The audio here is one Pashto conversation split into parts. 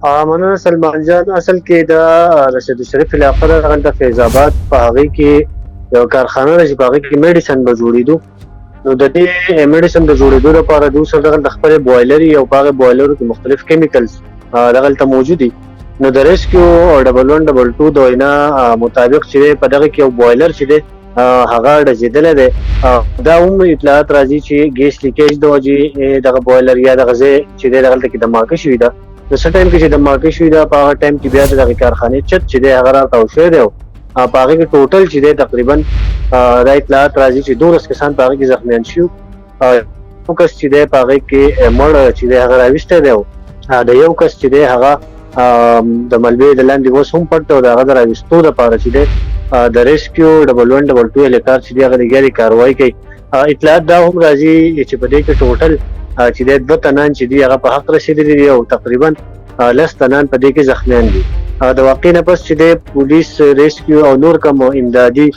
مننه سلمان جان. اصل کې د رشید شریف علاقه د غلطه فیض آباد په هغه کې یو کارخانه ده چې په هغه کې میډیسن به جوړېدو. نو د دې میډیسن د جوړېدو لپاره دوی سره د خپل بوایلر او په هغه بوایلر کې مختلف کیمیکلز دغلته موجود دي. نو د ریسکیو او 1112 د وینا مطابق چې په دغه کې یو بوایلر چې دی هغه ډزېدلی دی. دا هم اطلاعات راځي چې ګیس لیکیج د وجې دغه بوایلر یا دغه ځای چې دی دغلته کې دماکه شوې ده. نو څه ټایم کې چې دماکه شوې ده په هغه ټایم کې بیا د دغې کارخانې چت چې دی هغه راتاو شوی دی او په هغې کې ټوټل چې دی تقریبا دا اطلاعات راځي چې 12 کسان په هغې کې زخمیان شوي. یو کس چې دی په هغې کې مړ چې دی هغه راویستی دی او د یو کس چې دی هغه د ملبې د لاندې اوس هم پټ دی او د هغه د راویستو دپاره چې دی د ریسکیو 1112 اهلکار چې دی هغه د ګیارې کاروایي کوي. اطلاعات دا هم راځي چې په دې کې ټوټل چې د 2 تنان چې دی هغه په حق رسېدلي دي او تقریبا 10 تنان په دې کې زخمیان دي. د واقع نه پس چې د پولیس ریسکیو او نور کوم امدادي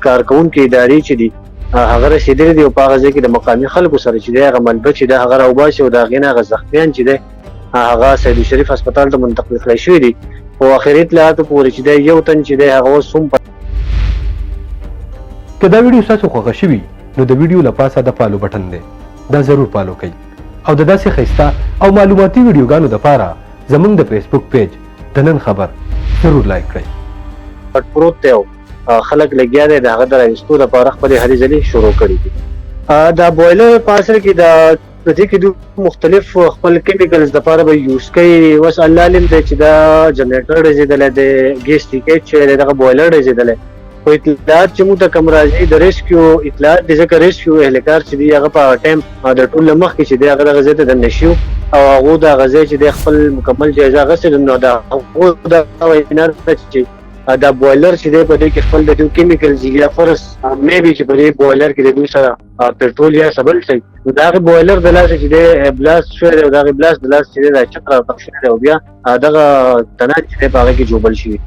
کارکونکي ادارې چې دي هغه رسېدلي دي او په هغه ځای کې د مقامي خلکو سره چې دی هغه ملبه چې دی هغه راوباسي او د هغې نه هغه زخمیان چې دی هغه سید شریف هسپتال ته منتقل کړی شوي دي. په اخري اطلاعاتو پورې چې دی یو تن چې دی هغه اوس هم که دا ویډیو ستاسو خوښه شوي نو د ویډیو له پاسه د فالو بټن دی دا ضرور فالو کړئ او د داسې ښایسته او معلوماتي ویډیوګانو دپاره زموږ د فیسبوک پیج د نن خبر ضرور لایک کړئ. پټ پروت دی او خلک لګیا دی د هغه د راویستو دپاره خپلې هلې ځلې شروع کړي دي. دا بوایلر په اصل کې د په دې کې دوی مختلف خپل کیمیکلز دپاره به یوز کوي. اوس الله علم دی چې دا جنریټر ډزېدلی دی، ګیس لیکیج چې دی دغه بوایلر ډزېدلی. خو اطلاعات چې موږ ته کوم راځي د ریسکیو اطلاعات دي ځکه ریسکیو اهلکار چې دی هغه په ټایم د ټول نه مخکې چې دی هغه دغه ځای ته دننه شي او هغو د هغه ځای چې دی خپل مکمل جایزه اخیستې. نو د هغو دا وینا ده چې دا بوایلر چې دی په دې کې خپل د دوی کیمیکلز یا فرض میبي چې په دې بوایلر کې د دوی سره پټرول یا څه بل شی نو د هغې بوایلر د لاسه چې دی بلاست شوی دی او د هغې بلاست د لاسه چې دی دا چت راوتښ شوی دی او بیا دغه تنان چې دی په هغې کې جوبل شوي.